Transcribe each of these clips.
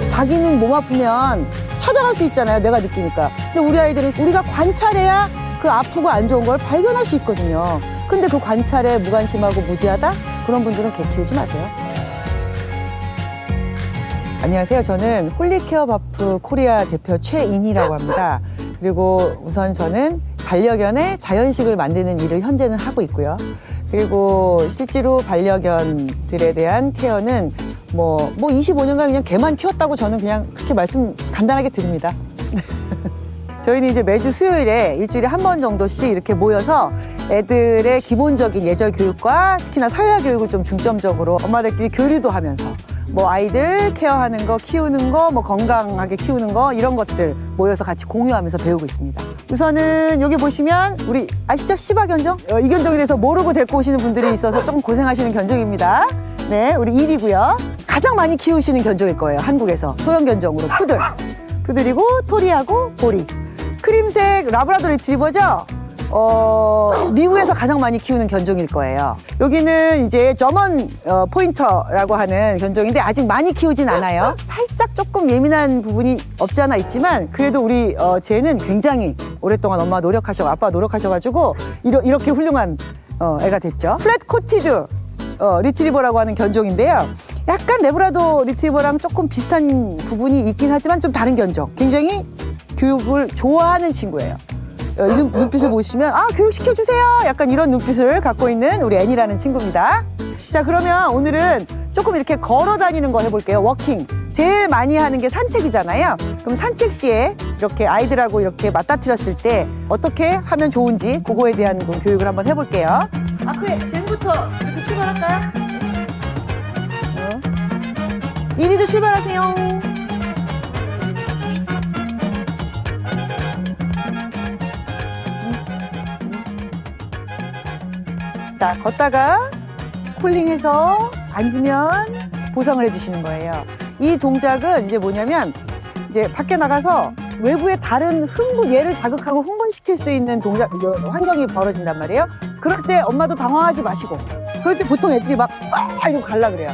자기는 몸 아프면 찾아갈 수 있잖아요. 내가 느끼니까. 근데 우리 아이들은 우리가 관찰해야 그 아프고 안 좋은 걸 발견할 수 있거든요. 근데 그 관찰에 무관심하고 무지하다? 그런 분들은 개 키우지 마세요. 안녕하세요. 저는 홀리케어 바프 코리아 대표 최인희라고 합니다. 그리고 우선 저는 반려견의 자연식을 만드는 일을 현재는 하고 있고요. 그리고 실제로 반려견들에 대한 케어는 뭐 25년간 그냥 개만 키웠다고 저는 그냥 그렇게 말씀 간단하게 드립니다. 저희는 이제 매주 수요일에 일주일에 한 번 정도씩 이렇게 모여서 애들의 기본적인 예절 교육과 특히나 사회화 교육을 좀 중점적으로 엄마들끼리 교류도 하면서 뭐 아이들 케어하는 거, 키우는 거, 뭐 건강하게 키우는 거 이런 것들 모여서 같이 공유하면서 배우고 있습니다. 우선은 여기 보시면 우리 아시죠? 시바 견종? 이 견종에 대해서 모르고 데리고 오시는 분들이 있어서 조금 고생하시는 견종입니다. 네, 우리 1위고요. 가장 많이 키우시는 견종일 거예요. 한국에서 소형 견종으로 푸들. 푸들이고 토리하고 보리. 크림색 라브라도 리트리버죠? 미국에서 가장 많이 키우는 견종일 거예요. 여기는 이제 저먼 포인터라고 하는 견종인데 아직 많이 키우진 않아요. 살짝 조금 예민한 부분이 없지 않아 있지만 그래도 우리 쟤는 굉장히 오랫동안 엄마가 노력하셔, 아빠가 노력하셔가지고 이렇게 훌륭한 애가 됐죠. 플랫 코티드 리트리버라고 하는 견종인데요. 약간 레브라도 리트리버랑 조금 비슷한 부분이 있긴 하지만 좀 다른 견종. 굉장히 교육을 좋아하는 친구예요. 눈빛을 보시면 교육시켜주세요 약간 이런 눈빛을 갖고 있는 우리 애니라는 친구입니다. 자, 그러면 오늘은 조금 이렇게 걸어 다니는 거 해볼게요. 워킹. 제일 많이 하는 게 산책이잖아요. 그럼 산책 시에 이렇게 아이들하고 이렇게 맞닥뜨렸을 때 어떻게 하면 좋은지 그거에 대한 교육을 한번 해볼게요. 그래, 쟤부터 이렇게 출발할까요? 1위도 출발하세요. 자, 걷다가 콜링해서 앉으면 보상을 해주시는 거예요. 이 동작은 이제 뭐냐면 이제 밖에 나가서 외부의 다른 얘를 자극하고 흥분시킬 수 있는 동작, 환경이 벌어진단 말이에요. 그럴 때 엄마도 당황하지 마시고 그럴 때 보통 애들이 막 이러고 갈라 그래요.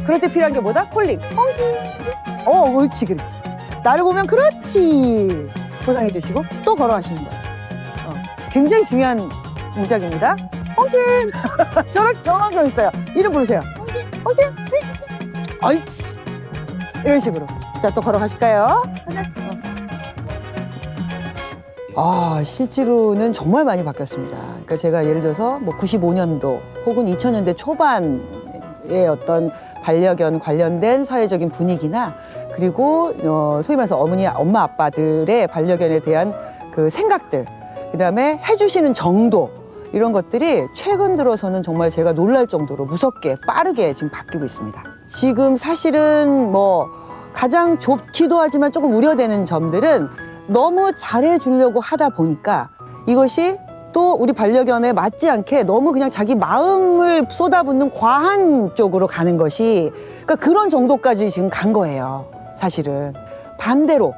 그럴 때 필요한 게 뭐다? 콜링. 헝신. 옳지, 그렇지. 나를 보면 그렇지. 보상해 주시고 또 걸어가시는 거예요. 굉장히 중요한 동작입니다. 헝신! 정확히 있어요. 이름 부르세요. 헝신! 옳지. 이런 식으로. 자, 또 걸어가실까요? 실제로는 정말 많이 바뀌었습니다. 그러니까 제가 예를 들어서 뭐 95년도 혹은 2000년대 초반의 어떤 반려견 관련된 사회적인 분위기나 그리고 소위 말해서 엄마 아빠들의 반려견에 대한 그 생각들, 그다음에 해주시는 정도 이런 것들이 최근 들어서는 정말 제가 놀랄 정도로 무섭게 빠르게 지금 바뀌고 있습니다. 지금 사실은 뭐 가장 좋기도 하지만 조금 우려되는 점들은 너무 잘해주려고 하다 보니까 이것이 또 우리 반려견에 맞지 않게 너무 그냥 자기 마음을 쏟아붓는 과한 쪽으로 가는 것이 그러니까 그런 정도까지 지금 간 거예요. 사실은 반대로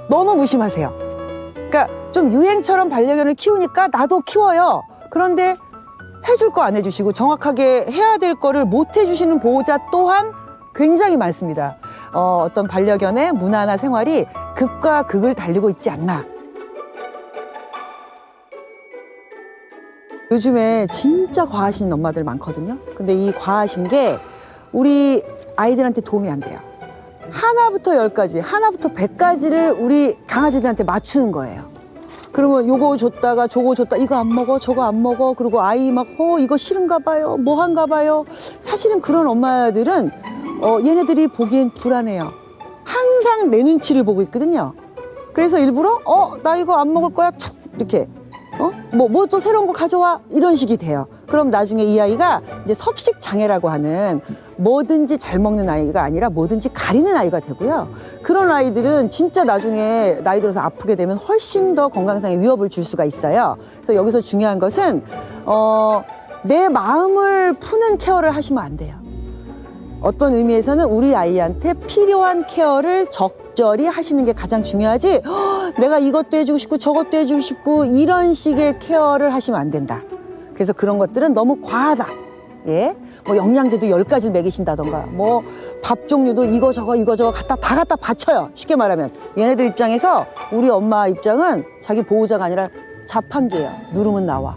너무 무심하세요. 그러니까 좀 유행처럼 반려견을 키우니까 나도 키워요. 그런데 해줄 거 안 해주시고 정확하게 해야 될 거를 못 해주시는 보호자 또한 굉장히 많습니다. 어떤 반려견의 문화나 생활이 극과 극을 달리고 있지 않나. 요즘에 진짜 과하신 엄마들 많거든요. 근데 이 과하신 게 우리 아이들한테 도움이 안 돼요. 하나부터 10가지, 하나부터 100가지를 우리 강아지들한테 맞추는 거예요. 그러면 요거 줬다가 저거 줬다, 이거 안 먹어, 저거 안 먹어. 그리고 아이 막 이거 싫은가 봐요, 뭐 한가 봐요. 사실은 그런 엄마들은 얘네들이 보기엔 불안해요. 항상 내 눈치를 보고 있거든요. 그래서 일부러 나 이거 안 먹을 거야 툭 이렇게 뭐 또 새로운 거 가져와 이런 식이 돼요. 그럼 나중에 이 아이가 이제 섭식 장애라고 하는 뭐든지 잘 먹는 아이가 아니라 뭐든지 가리는 아이가 되고요. 그런 아이들은 진짜 나중에 나이 들어서 아프게 되면 훨씬 더 건강상의 위협을 줄 수가 있어요. 그래서 여기서 중요한 것은 내 마음을 푸는 케어를 하시면 안 돼요. 어떤 의미에서는 우리 아이한테 필요한 케어를 적절히 하시는 게 가장 중요하지 내가 이것도 해주고 싶고 저것도 해주고 싶고 이런 식의 케어를 하시면 안 된다. 그래서 그런 것들은 너무 과하다. 예, 뭐 영양제도 10가지를 먹이신다던가 뭐 밥 종류도 이거 저거 다 갖다 바쳐요. 쉽게 말하면 얘네들 입장에서 우리 엄마 입장은 자기 보호자가 아니라 자판기예요. 누르면 나와.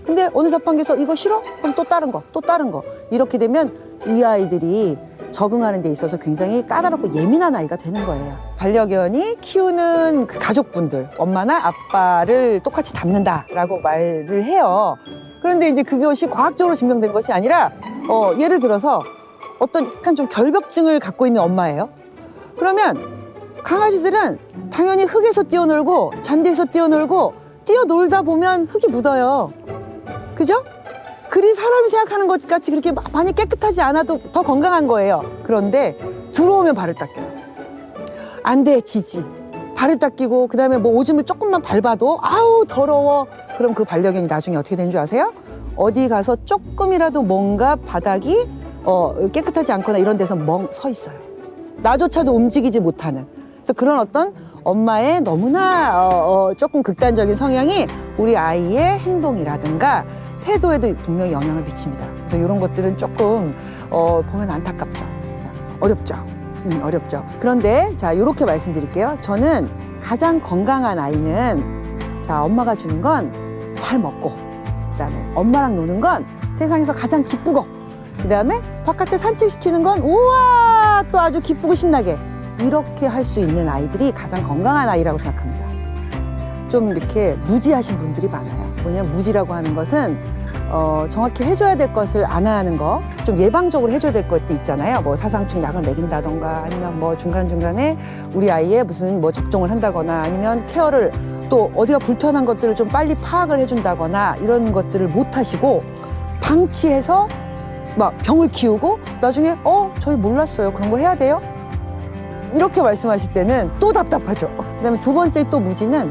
근데 어느 자판기에서 이거 싫어? 그럼 또 다른 거 이렇게 되면 이 아이들이 적응하는 데 있어서 굉장히 까다롭고 예민한 아이가 되는 거예요. 반려견이 키우는 그 가족분들, 엄마나 아빠를 똑같이 닮는다라고 말을 해요. 그런데 이제 그것이 과학적으로 증명된 것이 아니라 예를 들어서 어떤 약간 좀 결벽증을 갖고 있는 엄마예요. 그러면 강아지들은 당연히 흙에서 뛰어놀고 잔디에서 뛰어놀고 뛰어놀다 보면 흙이 묻어요. 그죠? 그리 사람이 생각하는 것 같이 그렇게 많이 깨끗하지 않아도 더 건강한 거예요. 그런데 들어오면 발을 닦여요. 안 돼, 지지. 발을 닦이고 그다음에 뭐 오줌을 조금만 밟아도 아우 더러워. 그럼 그 반려견이 나중에 어떻게 되는 줄 아세요? 어디 가서 조금이라도 뭔가 바닥이 깨끗하지 않거나 이런 데서 멍 서 있어요. 나조차도 움직이지 못하는. 그래서 그런 어떤 엄마의 너무나 조금 극단적인 성향이 우리 아이의 행동이라든가 태도에도 분명히 영향을 미칩니다. 그래서 이런 것들은 조금 보면 안타깝죠. 어렵죠. 어렵죠. 그런데 자, 이렇게 말씀드릴게요. 저는 가장 건강한 아이는 자, 엄마가 주는 건 잘 먹고, 그다음에 엄마랑 노는 건 세상에서 가장 기쁘고, 그다음에 바깥에 산책시키는 건 우와 또 아주 기쁘고 신나게 이렇게 할 수 있는 아이들이 가장 건강한 아이라고 생각합니다. 좀 이렇게 무지하신 분들이 많아요. 뭐냐면 무지라고 하는 것은 정확히 해줘야 될 것을 안 하는 거, 좀 예방적으로 해줘야 될 것도 있잖아요. 뭐 사상충 약을 먹인다던가 아니면 뭐 중간중간에 우리 아이의 무슨 뭐 접종을 한다거나 아니면 케어를 또 어디가 불편한 것들을 좀 빨리 파악을 해준다거나 이런 것들을 못 하시고 방치해서 막 병을 키우고 나중에 저희 몰랐어요. 그런 거 해야 돼요? 이렇게 말씀하실 때는 또 답답하죠. 그다음에 두 번째 또 무지는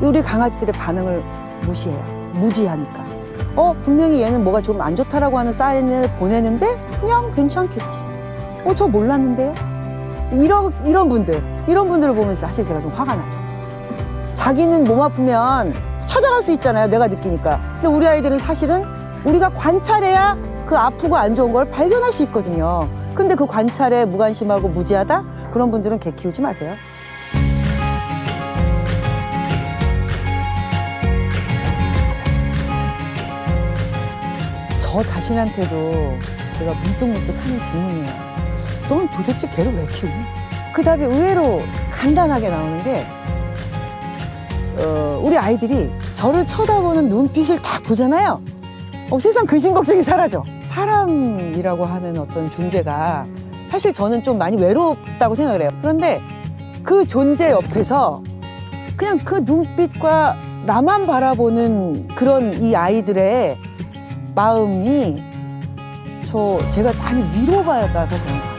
우리 강아지들의 반응을 무시해요. 무지하니까. 분명히 얘는 뭐가 좀 안 좋다라고 하는 사인을 보내는데 그냥 괜찮겠지. 저 몰랐는데요? 이런 분들을 보면 사실 제가 좀 화가 나죠. 자기는 몸 아프면 찾아갈 수 있잖아요. 내가 느끼니까. 근데 우리 아이들은 사실은 우리가 관찰해야 그 아프고 안 좋은 걸 발견할 수 있거든요. 근데 그 관찰에 무관심하고 무지하다? 그런 분들은 개 키우지 마세요. 저 자신한테도 제가 문득문득 하는 질문이에요. 넌 도대체 개를 왜 키우니? 그 답이 의외로 간단하게 나오는 게 우리 아이들이 저를 쳐다보는 눈빛을 딱 보잖아요. 세상 근심 걱정이 사라져. 사람이라고 하는 어떤 존재가 사실 저는 좀 많이 외롭다고 생각을 해요. 그런데 그 존재 옆에서 그냥 그 눈빛과 나만 바라보는 그런 이 아이들의 마음이 제가 많이 위로받아서 그런 것 같아요.